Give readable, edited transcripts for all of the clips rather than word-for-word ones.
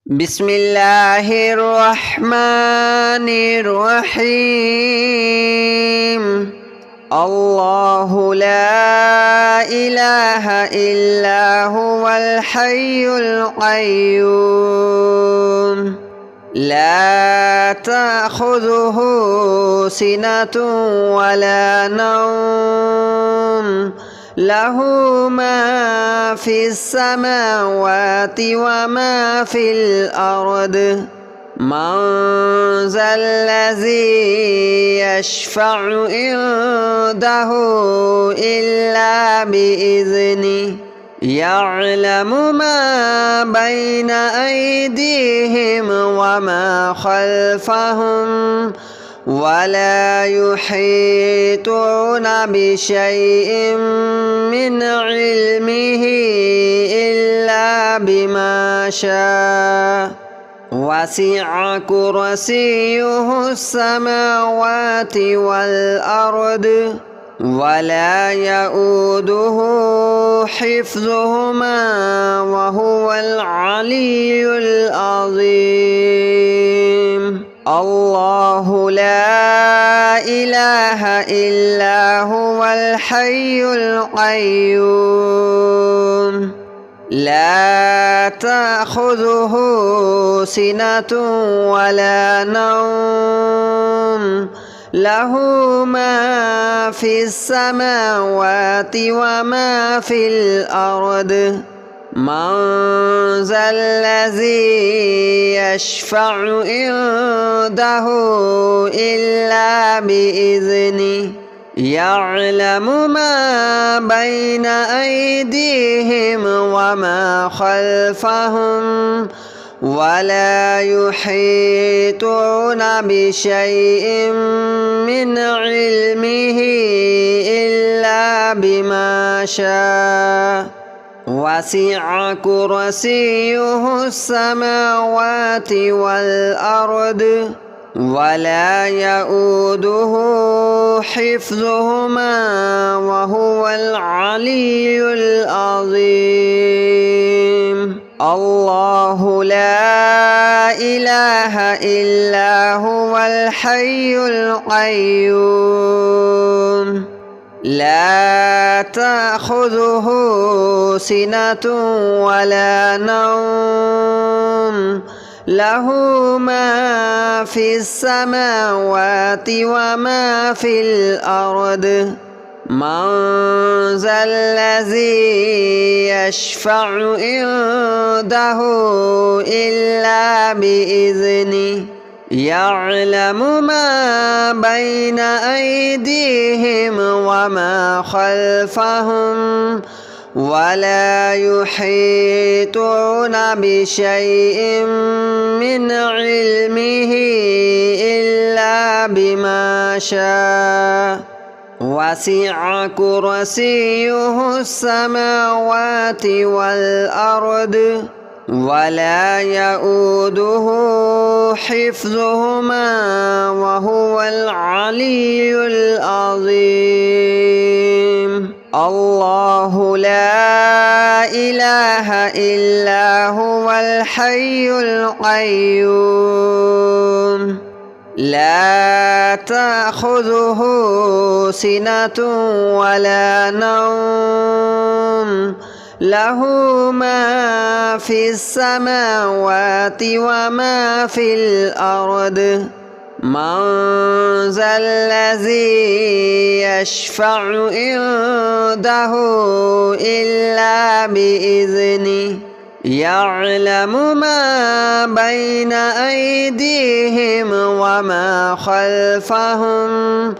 بسم الله الرحمن الرحيم. الله لا إله إلا هو الحي القيوم لا تأخذه سنة ولا نوم له ما في السماوات وما في الأرض من ذا الذي يشفع عنده إلا بإذنه يعلم ما بين أيديهم وما خلفهم ولا يحيطون بشيء من علمه إلا بما شاء وسع كرسيه السماوات والأرض ولا يؤوده حفظهما وهو العلي العظيم. الله لا إله إلا هو الحي القيوم لا تأخذه سنة ولا نوم له ما في السماوات وما في الأرض من ذا الذي يشفع عنده إلا بإذنه يعلم ما بين أيديهم وما خلفهم ولا يحيطون بشيء من علمه إلا بما شاء وسع كرسيه السماوات والأرض ولا يؤوده حفظهما وهو العلي العظيم. الله لا إله إلا هو الحي القيوم لا تأخذه سنة ولا نوم له ما في السماوات وما في الأرض من ذا الذي يشفع عنده إلا بإذنه يعلم ما بين أيديهم وما خلفهم ولا يحيطون بشيء من علمه إلا بما شاء وسع كرسيه السماوات والأرض ولا يؤوده حفظهما وهو العلي العظيم. الله لا إله إلا هو الحي القيوم لا تأخذه سنة ولا نوم له ما في السماوات وما في الأرض من ذا الذي يشفع عنده إلا بإذنه يعلم ما بين أيديهم وما خلفهم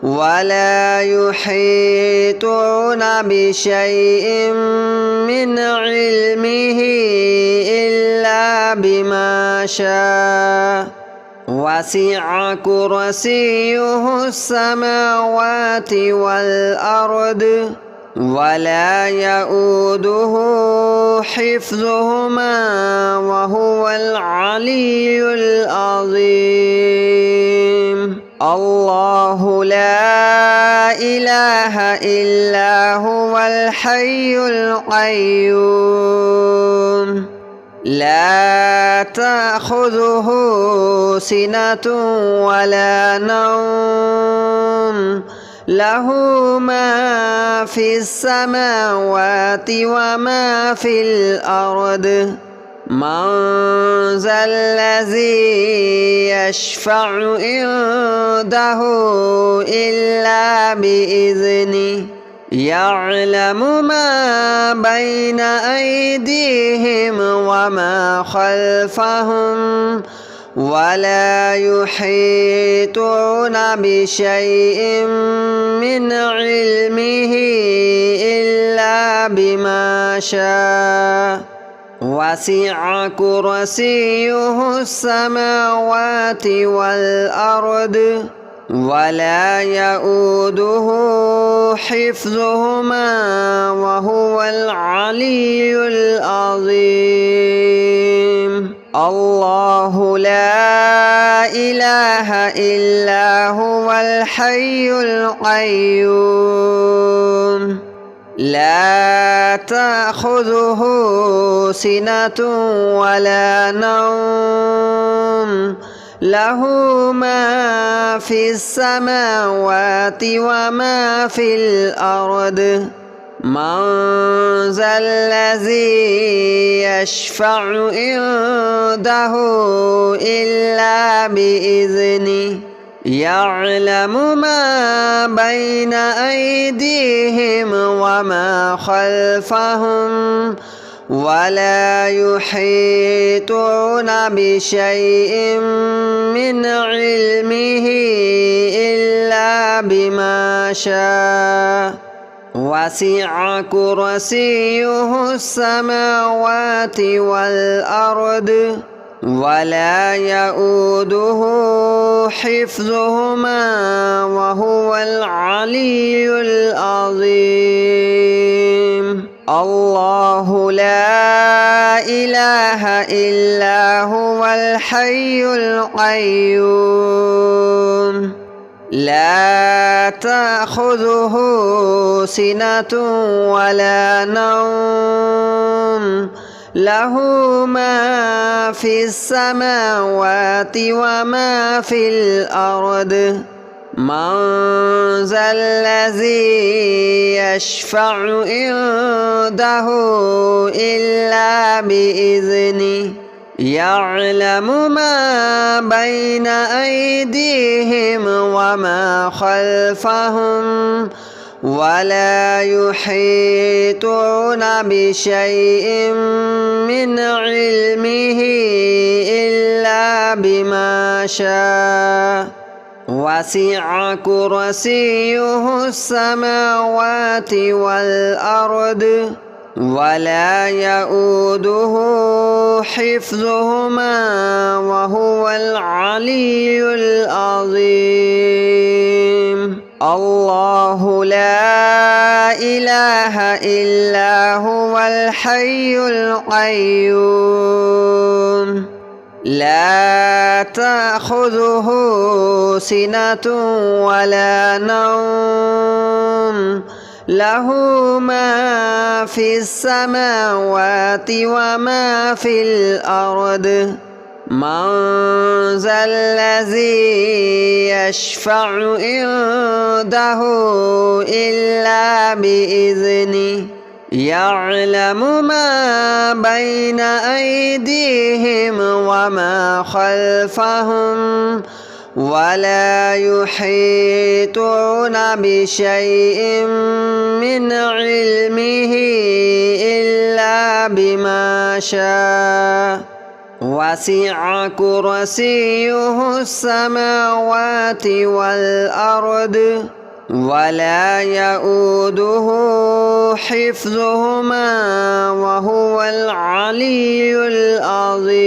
ولا يحيطون بشيء من علمه إلا بما شاء وسع كرسيه السماوات والأرض ولا يؤوده حفظهما وهو العلي العظيم. الله لا إله إلا هو الحي القيوم لا تأخذه سنة ولا نوم له ما في السماوات وما في الأرض من ذا الذي يشفع عنده إلا بإذنه يعلم ما بين أيديهم وما خلفهم ولا يحيطون بشيء من علمه إلا بما شاء وسع كرسيه السماوات والأرض ولا يؤوده حفظهما وهو العلي العظيم الله لا إله إلا هو الحي القيوم لا تأخذه سنة ولا نوم له ما في السماوات وما في الأرض من ذا الذي يشفع عنده إلا بإذنه يعلم ما بين أيديهم وما خلفهم ولا يحيطون بشيء من علمه إلا بما شاء وسع كرسيه السماوات والأرض ولا يؤوده حفظهما وهو العلي العظيم الله لا إله إلا هو الحي القيوم لا تأخذه سنة ولا نوم له ما في السماوات وما في الأرض من ذا الذي يشفع عنده إلا بإذنه يعلم ما بين أيديهم وما خلفهم ولا يحيطون بشيء من علمه إلا بما شاء وسع كرسيه السماوات والأرض ولا يؤوده حفظهما وهو العلي العظيم الله لا إله إلا هو الحي القيوم لا تأخذه سنة ولا نوم له ما في السماوات وما في الأرض من ذا الذي يشفع عنده إلا بإذنه يعلم ما بين أيديهم وما خلفهم ولا يحيطون بشيء من علمه إلا بما شاء وسع كرسيه السماوات والأرض ولا يؤوده حفظهما وهو العلي العظيم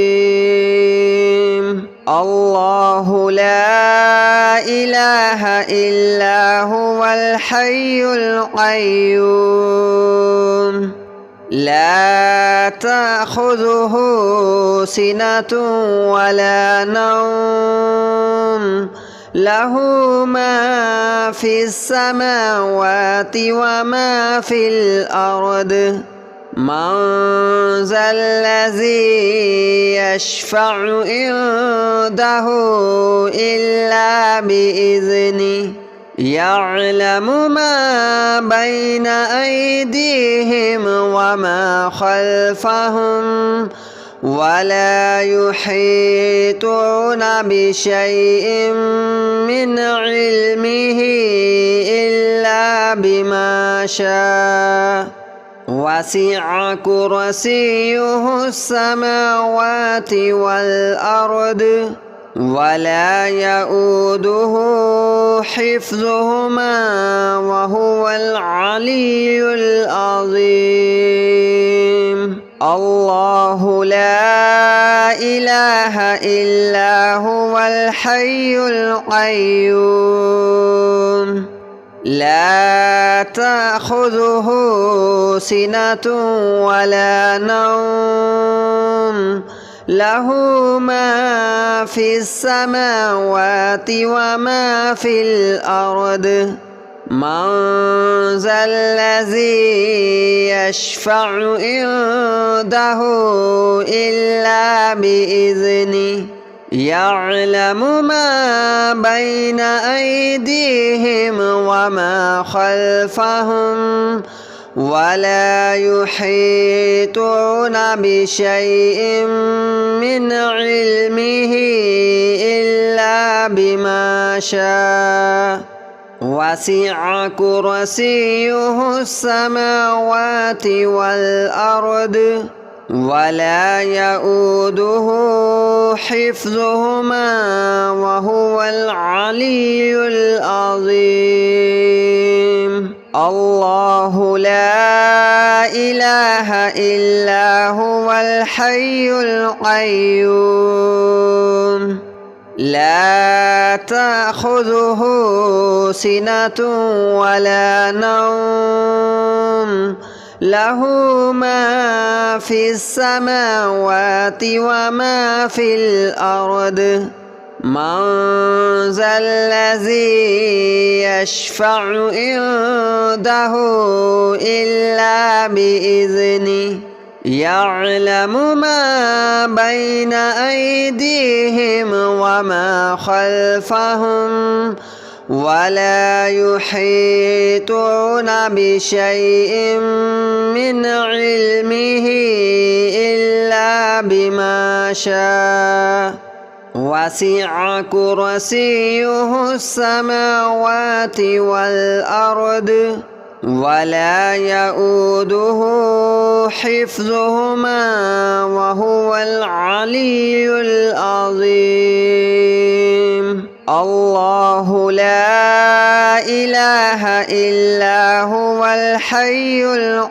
الله لا إله إلا هو الحي القيوم لا تأخذه سنة ولا نوم له ما في السماوات وما في الأرض من ذا الذي يشفع عنده إلا بإذنه يعلم ما بين أيديهم وما خلفهم ولا يحيطون بشيء من علمه إلا بما شاء وسع كرسيه السماوات والأرض ولا يؤوده حفظهما وهو العلي العظيم. الله لا إله إلا هو الحي القيوم لا تأخذه سنة ولا نوم له ما في السماوات وما في الأرض من ذا الذي يشفع عنده إلا بإذنه يعلم ما بين أيديهم وما خلفهم ولا يحيطون بشيء من علمه إلا بما شاء وسع كرسيه السماوات والأرض ولا يؤوده حفظهما وهو العلي العظيم. الله لا إله إلا هو الحي القيوم لا تأخذه سنة ولا نوم له ما في السماوات وما في الأرض من ذا الذي يشفع عنده إلا بإذنه يعلم ما بين أيديهم وما خلفهم ولا يحيطون بشيء من علمه إلا بما شاء وسع كرسيه السماوات والأرض ولا يؤوده حفظهما وهو العلي العظيم. الله لا إله إلا هو الحي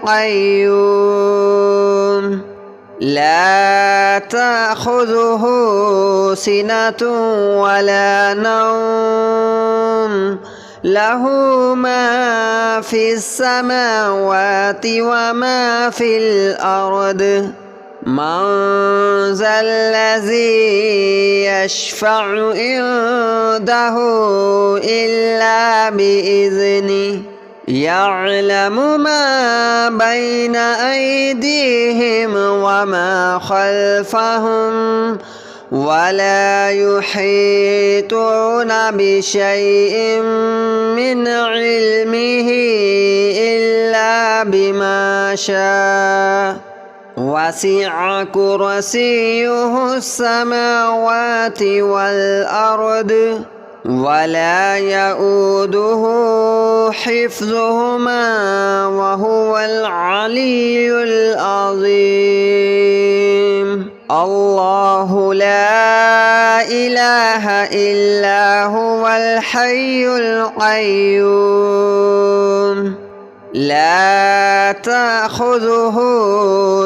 القيوم لا تأخذه سنة ولا نوم له ما في السماوات وما في الأرض من ذا الذي يشفع عنده إلا بإذنه يعلم ما بين أيديهم وما خلفهم ولا يحيطون بشيء من علمه إلا بما شاء وسع كرسيه السماوات والأرض ولا يؤوده حفظهما وهو العلي العظيم. الله لا إله إلا هو الحي القيوم لا تأخذه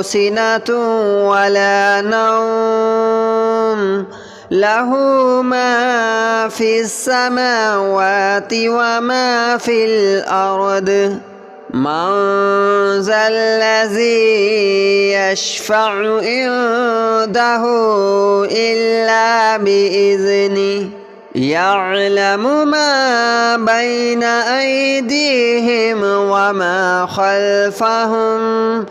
سنة ولا نوم له ما في السماوات وما في الأرض من ذا الذي يشفع عنده إلا بإذنه يعلم ما بين أيديهم وما خلفهم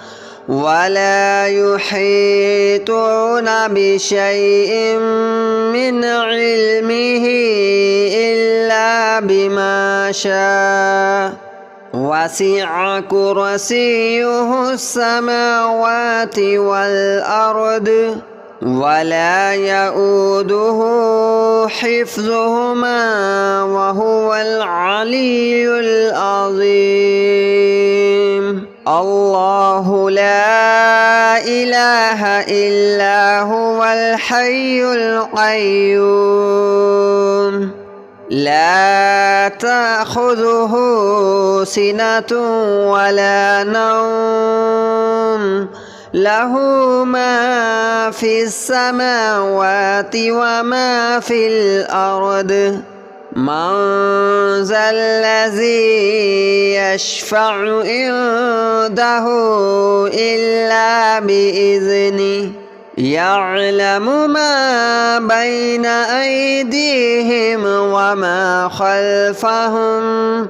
ولا يحيطون بشيء من علمه إلا بما شاء وسع كرسيه السماوات والأرض ولا يؤوده حفظهما وهو العلي العظيم الله لا إله إلا هو الحي القيوم لا تأخذه سنة ولا نوم له ما في السماوات وما في الأرض من ذا الذي يشفع عنده إلا بإذنه يعلم ما بين أيديهم وما خلفهم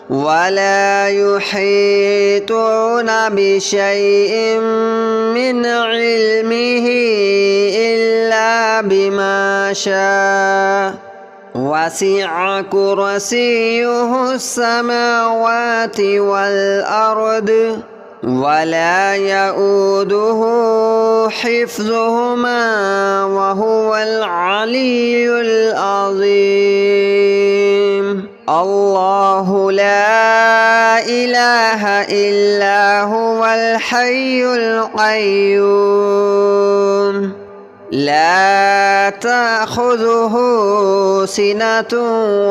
ولا يحيطون بشيء من علمه إلا بما شاء وسع كرسيه السماوات والأرض ولا يؤوده حفظهما وهو العلي العظيم الله لا إله إلا هو الحي القيوم لا تأخذه سنة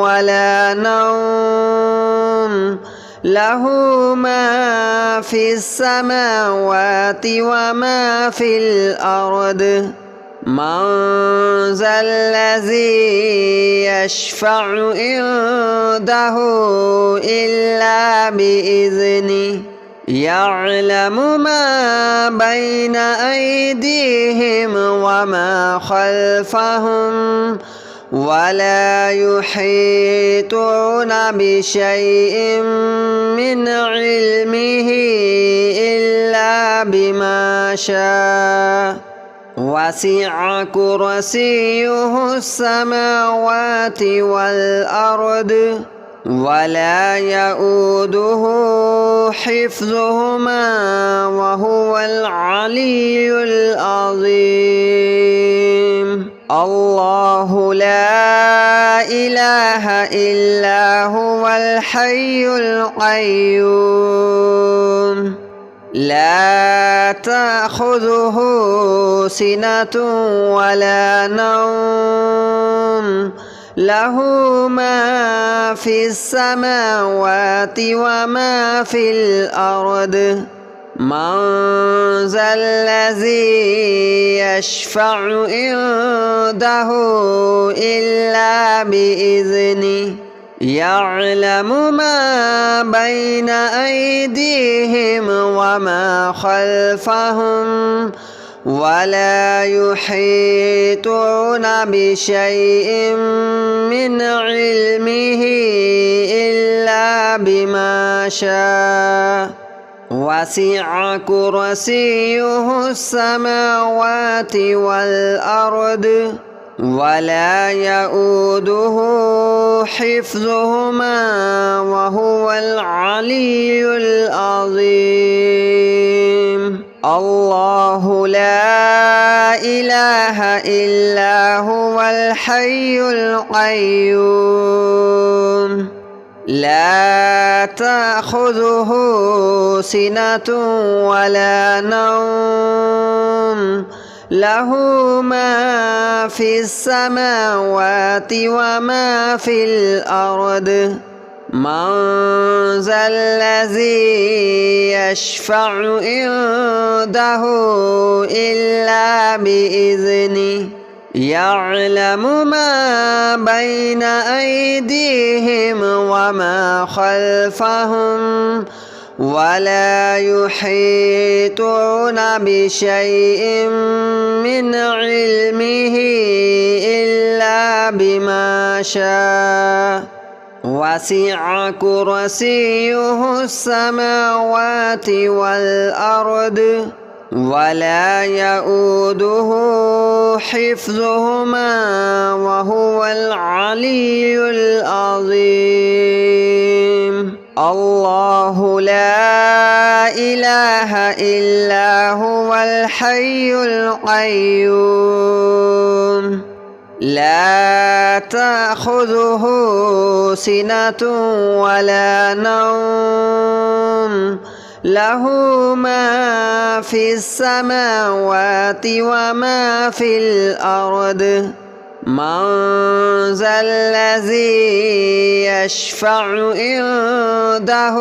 ولا نوم له ما في السماوات وما في الأرض من ذا الذي يشفع عنده إلا بإذنه يعلم ما بين أيديهم وما خلفهم ولا يحيطون بشيء من علمه إلا بما شاء وسع كرسيه السماوات والأرض ولا يؤوده حفظهما وهو العلي العظيم الله لا إله إلا هو الحي القيوم لا تأخذه سنة ولا نوم له ما في السماوات وما في الأرض من ذا الذي يشفع عنده إلا بإذنه يعلم ما بين أيديهم وما خلفهم ولا يحيطون بشيء من علمه إلا بما شاء وسع كرسيه السماوات والأرض ولا يؤوده حفظهما وهو العلي العظيم الله لا إله إلا هو الحي القيوم لا تأخذه سنة ولا نوم له ما في السماوات وما في الأرض من ذا الذي يشفع عنده إلا بإذنه يعلم ما بين أيديهم وما خلفهم ولا يحيطون بشيء من علمه إلا بما شاء وسع كرسيه السماوات والأرض ولا يؤوده حفظهما وهو العلي العظيم الله لا إله إلا هو الحي القيوم لا تأخذه سنة ولا نوم له ما في السماوات وما في الأرض من ذا الذي يشفع عنده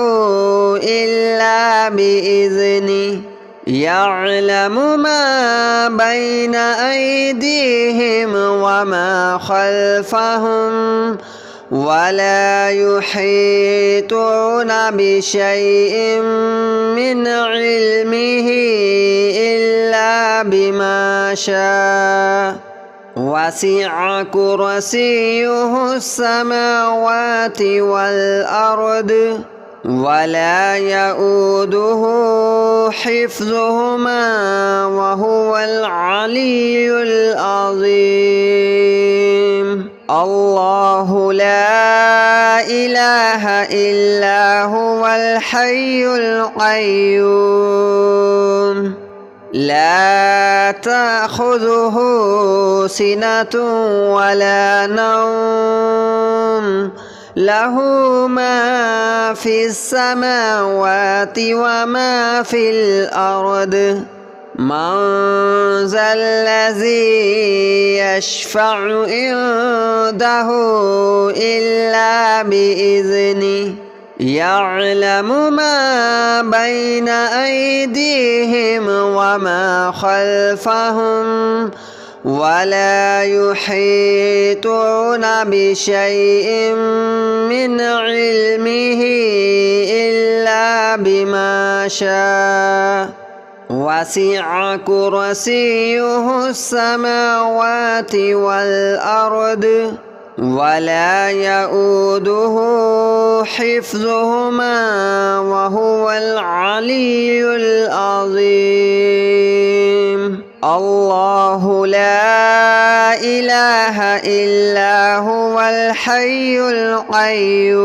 إلا بإذنه يعلم ما بين أيديهم وما خلفهم ولا يحيطون بشيء من علمه إلا بما شاء وسع كرسيه السماوات والأرض ولا يؤوده حفظهما وهو العلي العظيم الله لا إله إلا هو الحي القيوم لا تأخذه سنة ولا نوم له ما في السماوات وما في الأرض من ذا الذي يشفع عنده إلا بإذنه يعلم ما بين أيديهم وما خلفهم ولا يحيطون بشيء من علمه إلا بما شاء وسع كرسيه السماوات والأرض ولا يؤوده حفظهما وهو العلي العظيم الله لا إله إلا هو الحي القيوم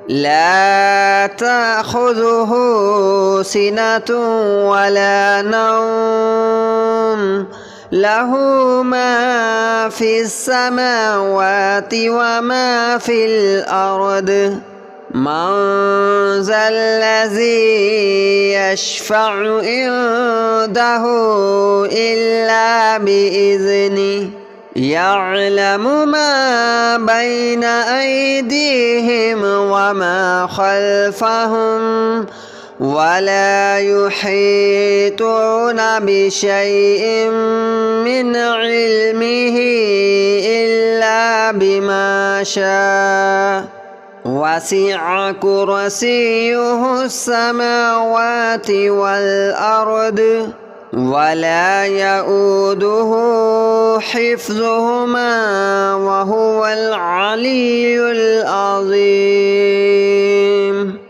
لا تأخذه سنة ولا نوم له ما في السماوات وما في الأرض من ذا الذي يشفع عنده إلا بإذنه يعلم ما بين أيديهم وما خلفهم ولا يحيطون بشيء من علمه إلا بما شاء وسع كرسيه السماوات والأرض ولا يؤوده حفظهما وهو العلي العظيم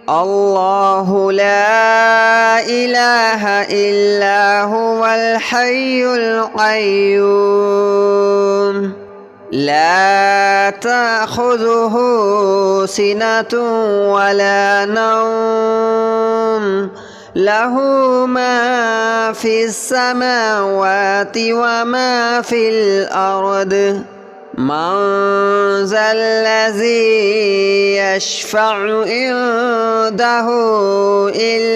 الله لا إله إلا هو الحي القيوم لا تأخذه سنة ولا نوم له ما في السماوات وما في الأرض من ذا الذي يشفع عنده إلا